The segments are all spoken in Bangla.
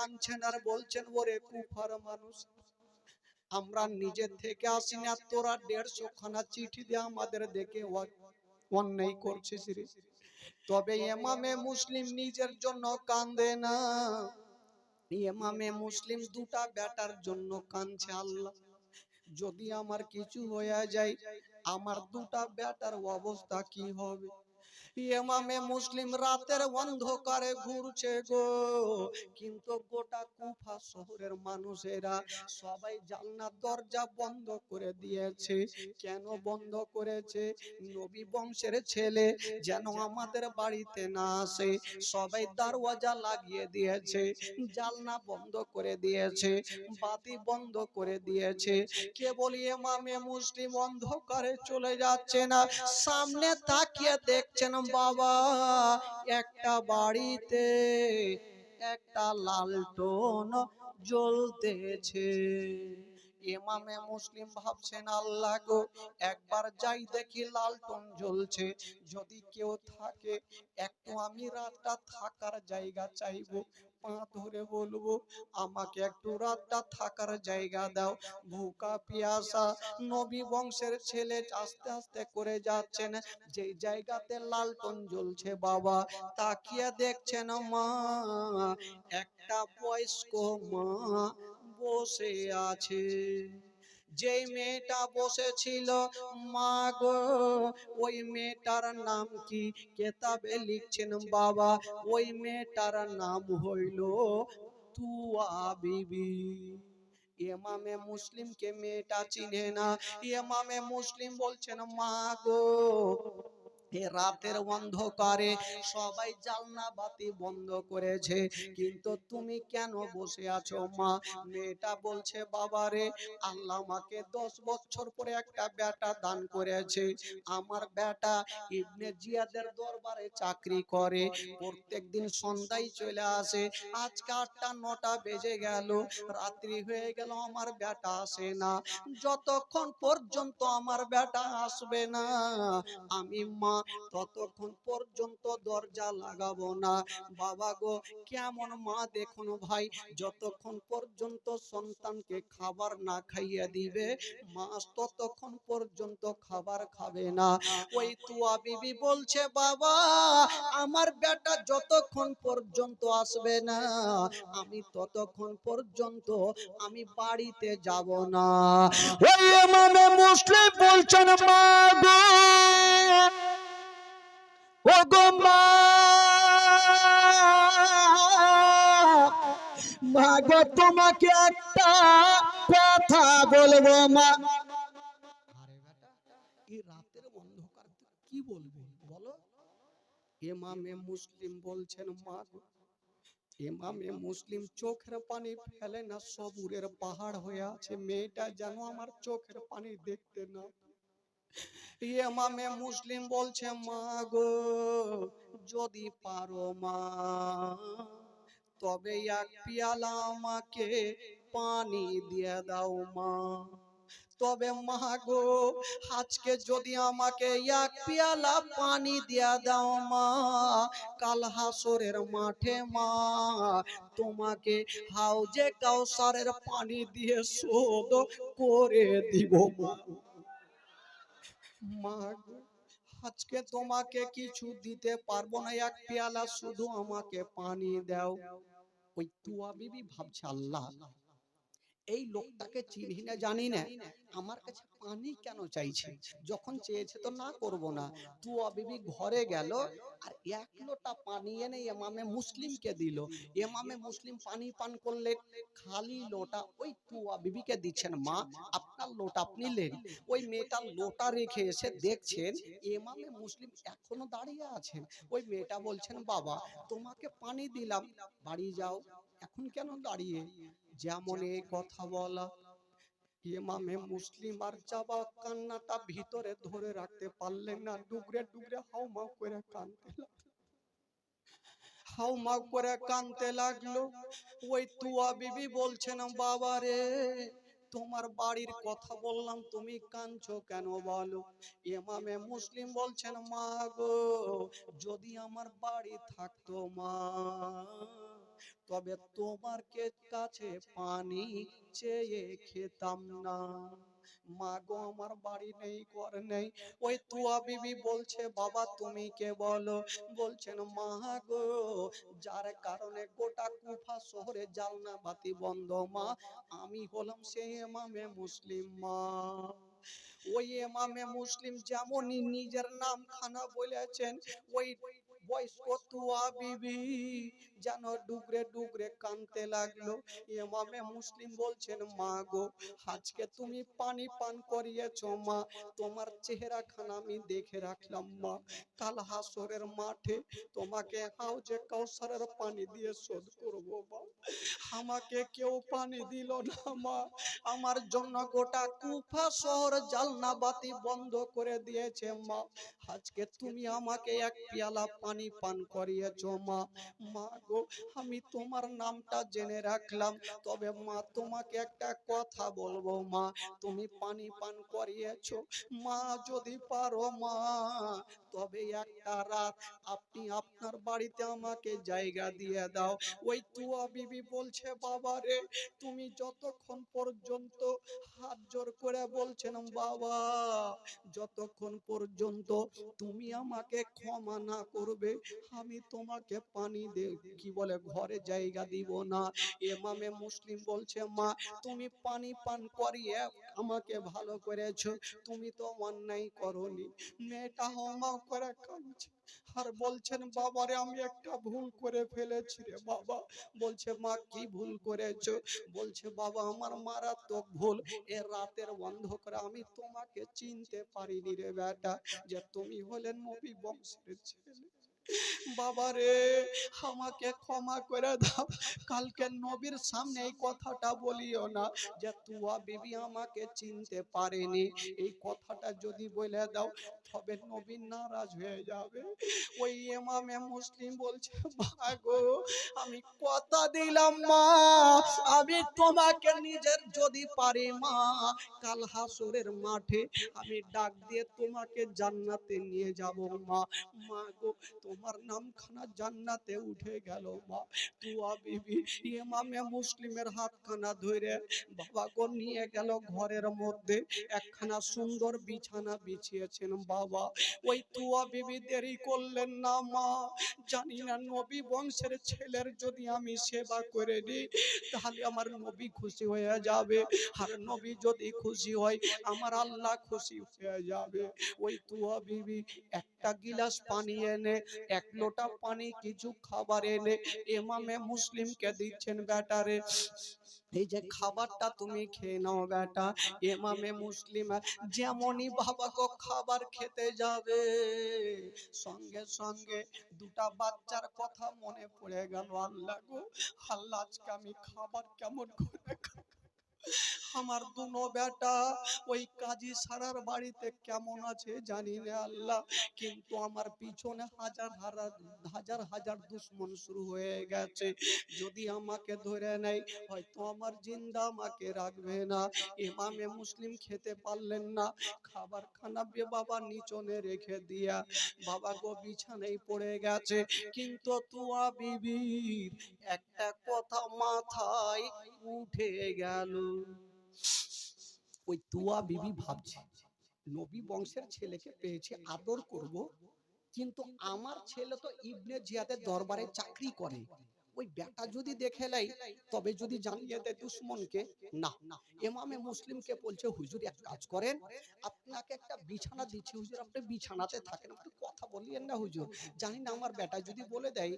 কাঁদছেন আর বলছেন ওরে কুফার মানুষ, আমরা নিজের থেকে আসি না, তোরা 150 খানা চিঠি দিয়ে আমাদের দেখে অন্যায় করছিস রে। তবে ইমামে মুসলিম নিজের জন্য কাঁদে না, ইমামে মুসলিম দুটা বেটার জন্য কাঁদছে। আল্লাহ, যদি আমার কিছু হয়ে যায়, আমার দুটা বেটার অবস্থা কি হবে? ইমামে মুসলিম রাতের অন্ধকারে ঘুরছে গো, কিন্তু গোটা কুফা শহরের মানুষেরা সবাই জান্নাত দরজা বন্ধ করে দিয়েছে। কেন বন্ধ করেছে? নবী বংশের ছেলে যেন আমাদের বাড়িতে না আসে, সবাই দরওয়াজা লাগিয়ে দিয়েছে, জানলা বন্ধ করে দিয়েছে, বাতি বন্ধ করে দিয়েছে। কেবল ইমামে মুসলিম অন্ধকারে চলে যাচ্ছে না, সামনে তাকিয়ে দেখছেন বাবা একটা বাড়িতে একটা লালটন জ্বলতেছে। ইমামে মুসলিম ভাবছেন আল্লাহ গো, একবার যাই দেখি লালটন জ্বলছে, যদি কেউ থাকে একটু আমি রাতটা থাকার জায়গা চাইবো, পা ধরে বলবো আমাকে একটু রাতটা থাকার জায়গা দাও। ভুকা পিয়াসা নবী বংশের ছেলে আস্তে আস্তে করে যাচ্ছেন, যে জায়গাতে লালটন জ্বলছে বাবা তাকিয়ে দেখছেন মা, একটা বয়স্ক মা বসে আছে। যেই মেয়েটা বসেছিল মা গো, ওই মেয়েটার নাম কি? কেতাবে লিখছেন বাবা, ওই মেয়েটার নাম হইল তুয়া বিবি। ইমামে মুসলিমকে মেয়েটা চিনে না। ইমামে মুসলিম বলছেন মা গো, এ রাতের অন্ধকারে সবাই জালনা বাতি বন্ধ করেছে, কিন্তু তুমি কেন বসে আছো মা? মেয়েটা বলছে বাবারে, আল্লাহ আমাকে 10 বছর পরে একটা বেটা দান করেছে। আমার বেটা ইবনে জিয়াদের দরবারে চাকরি করে, প্রত্যেকদিন সন্ধ্যায় চলে আসে। আজকে 8টা 9টা বেজে গেল, রাত্রি হয়ে গেল, আমার বেটা আসে না। যতক্ষণ পর্যন্ত আমার বেটা আসবে না আমি মা ততক্ষণ পর্যন্ত দরজা লাগাবো না। বাবা গো, কেমন মা দেখুন ভাই, যতক্ষণ পর্যন্ত সন্তানকে খাবার না খাইয়ে দিবে মা ততক্ষণ পর্যন্ত খাবার খাবে না। ওই তুয়া বিবি বলছে বাবা, আমার বেটা যতক্ষণ পর্যন্ত আসবে না আমি ততক্ষণ পর্যন্ত আমি বাড়িতে যাব না। ওই ইমামে মুসলিম বলছেন মা গো, ও গো মা, মা গো তোমাকে একটা কথা বলবো মা। আরে বেটা, এই রাতের অন্ধকার কি বলবে বলো? ইমামে মুসলিম বলছেন মা গো, ইমামে মুসলিম চোখের পানি ফেলে না, সবুরের পাহাড় হয়ে আছে, মেয়েটা যেন আমার চোখের পানি দেখতে না। ইমামে মুসলিম বলছে মা গো, যদি পারো মা তবে এক পিয়ালা আমাকে পানি দিয়ে দাও মা। তবে মা গো, আজকে যদি আমাকে এক পিয়ালা পানি দিয়া দাও মা, কাল হাসরের মাঠে মা তোমাকে হাউজে কাউসারের পানি দিয়ে শোধ করে দিব মা। মা গো, আজকে তোমাকে কিছু দিতে পারবো না, এক পেয়ালা শুধু আমাকে পানি দাও। ওই তুয়া বিবি ভাবছে আল্লাহ, এই লোকটাকে চিনি না জানি না, আমার কাছে পানি কেন চাইছে? যখন চেয়েছে তো না করব না। তুয়া বিবি ঘরে গেল আর এক লোটা পানি এনে ইমামে মুসলিমকে দিল। ইমামে মুসলিম পানি পান করলেন, খালি লোটা ওই তুয়া বিবিকে দিচ্ছেন, মা আপনার লোটা আপনি নেন। ওই মেয়েটা লোটা রেখে এসে দেখছেন ইমামে মুসলিম এখনো দাঁড়িয়ে আছেন। ওই মেয়েটা বলছেন বাবা তোমাকে পানি দিলাম, বাড়ি যাও, এখন কেন দাঁড়িয়ে? যেমন এই কথা বলা, ইমামে মুসলিম আর চাবা কান্নাটা ভিতরে ধরে রাখতে পারলেন না, ডুগরে ডুগরে হাউমাউ করে কাঁদতে লাগলো, হাউমাউ করে কাঁদতে লাগলো। ওই তুয়া বিবি বলছেন বাবা রে, তোমার বাড়ির কথা বললাম, তুমি কাঁদছো কেন বলো? ইমামে মুসলিম বলছেন মা গো, যদি আমার বাড়ি থাকতো মা তবে তোমার কাছে পানি চেয়ে খেতাম না। মা গো আমার বাড়ি নেই, ঘর নেই। ওই তুয়া বিবি বলছে বাবা তুমি কে বলো? বলছেন মা গো, যার কারণে গোটা কুফা শহরে জালনা বাতি বন্ধ মা, আমি হলাম সেই ইমামে মুসলিম মা। ওই ইমামে মুসলিম যেমনই নিজের নাম খানা বলেছেন, ওই বয়স্ক তুয়া বিবি যেন ডুগরে ডুগরে কানতে লাগলো। ইমামে মুসলিম বলছেন মা গো, আজকে তুমি পানি পান করিয়েছো মা, তোমার চেহারা খানা আমি দেখে রাখলাম মা, কাল হাসরের মাঠে তোমাকে হাউজে কাউসারের পানি দিয়ে শোধ করবো মা। আমাকে কেউ পানি দিল না মা, আমার জন্য গোটা কুফা শহর জালনা বাতি বন্ধ করে দিয়েছে মা, আজকে তুমি আমাকে এক পেয়ালা পানি পান করিয়েছো মা। মা গো, আমি তোমার নামটা জেনে রাখলাম, তবে মা তোমাকে একটা কথা বলবো মা, তুমি পানি পান করিয়েছো মা, যদি পারো মা তবে একটা রাত আপনি আপনার বাড়িতে আমাকে জায়গা দিয়ে দাও। ওই তুয়া বিবি বলছে বাবা রে, তুমি যতক্ষণ পর্যন্ত হাত জোর করে বলছেন বাবা, যতক্ষণ পর্যন্ত তুমি আমাকে ক্ষমা না করবে আমি তোমাকে পানি দে কি বলে ঘরে জায়গা দিব না। ইমামে মুসলিম বলছে মা তুমি পানি পান করিয়ে আমাকে ভালো করেছো, তুমি তো অন্যায় করনি। মেয়েটা হাউমাউ করে কাঁদছে আর বলছেন বাবারে আমি একটা ভুল করে ফেলেছি রে বাবা। বলছে মা কি ভুল করেছো? বলছে বাবা আমার মারাত্মক ভুল, এ রাতের অন্ধকারে আমি তোমাকে চিনতে পারিনি রে বেটা, যে তুমি হলেন নবী বংশের ছেলে। বাবারে আমাকে ক্ষমা করে দাও, কালকে নবীর সামনে এই কথাটা বলিও না যে তুয়া বিবি আমাকে চিনতে পারেনি। এই কথাটা যদি বলে দাও তবে নবী নারাজ হয়ে যাবে। ওই ইমামে মুসলিম বলছে মা গো, আমি কথা দিলাম মা, আমি তোমাকে নিজের যদি পারি মা, কাল হাসরের মাঠে আমি ডাক দিয়ে তোমাকে জান্নাতে নিয়ে যাব মা। মা গো, তোমার নামখানা জান্নাতে উঠে গেল মা। তুয়া বিবি ইমামে মুসলিমের হাতখানা ধরে বাবা গো নিয়ে গেল ঘরের মধ্যে, একখানা সুন্দর বিছানা বিছিয়েছেন বাবা। ওই তুয়া বিবি দেরি করলেন না মা, জানি না নবী বংশের ছেলের যদি আমি সেবা করে দিই তাহলে আমার নবী খুশি হয়ে যাবে, আর নবী যদি খুশি হয় আমার আল্লাহ খুশি হয়ে যাবে। ওই তুয়া বিবি একটা গিলাস পানি এনে, এক লোটা পানি, কিছু খাবার এনে ইমামে মুসলিমকে দিচ্ছেন বেটারে, এই যে খাবারটা তুমি খেয়ে নাও বেটা। ইমামে মুসলিম যেমনই বাবা গো খাবার খেতে যাবে, সঙ্গে সঙ্গে দুটা বাচ্চার কথা মনে পড়ে গেল। আল্লাহ গো, আল্লাহ আজকে আমি খাবার কেমন করে খাবো? আমার দুনো বেটা ওই কাজী সারার বাড়িতে কেমন আছে জানি না আল্লাহ, কিন্তু আমার পিছনে হাজার হাজার হাজার দুশ্মন শুরু হয়ে গেছে, যদি আমাকে ধরে নেয় হয়তো আমার জিন্দা আমাকে রাখবে না। ইমামে মুসলিম খেতে পারলেন না, খাবার খানা বাবা নিচনে রেখে দিয়া বাবা গো বিছানায় পড়ে গেছে। কিন্তু তুয়া বিবির একটা কথা মাথায় উঠে গেল। ওই তুয়া বিবি ভাবছে নবী বংশের ছেলেকে পেয়েছে, আদর করব, কিন্তু আমার ছেলে তো ইবনে জিয়াদের দরবারে চাকরি করে, ওই বেটা যদি দেখে লাই তবে যদি জানিয়ে দেয় দুশ্মনকে। না, ইমামে মুসলিমকে বলছে হুজুর এক কাজ করেন, আপনাকে একটা বিছানা দিচ্ছি হুজুর, আপনি বিছানাতে থাকেন, আপনি কথা বলিয়েন না হুজুর, জানি না আমার বেটা যদি বলে দেয়।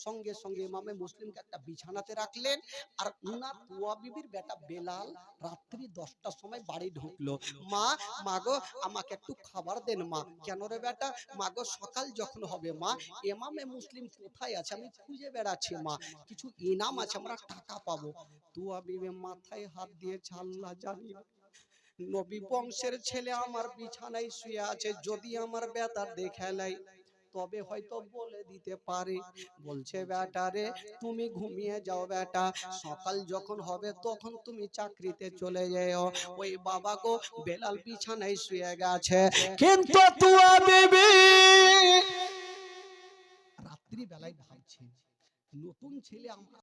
সঙ্গে সঙ্গে ইমামে মুসলিমকে একটা বিছানাতে রাখলেন, আর উনার তুয়া বিবির বেটা বেলাল রাত্রি 10টার সময় বাড়ি ঢুকলো। মা, মাগো আমাকে একটু খাবার দেন মা। কেন রে বেটা? মাগো সকাল যখন হবে মা, ইমামে মুসলিম কোথায় আছে আমি খুঁজে বেড়াচ্ছি মা, কিছু ইনাম আছে আমরা টাকা পাবো। তুয়া বিবি মাথায় হাত দিয়ে আল্লাহ জানি না, নবী বংশের ছেলে আমার বিছানায় শুয়ে আছে, যদি আমার বেটা দেখে লাই তবে হয়তো বলে দিতে পারে। বলছে বেটা রে তুমি ঘুমিয়ে যাও বেটা, সকাল যখন হবে তখন তুমি চাকরিতে চলে যাও। ওই বাবা গো বেলাল বিছানায় শুয়ে গেছে, কিন্তু তুয়া বিবি রাত্রি বেলায় ভাবছে নতুন ছেলে আমার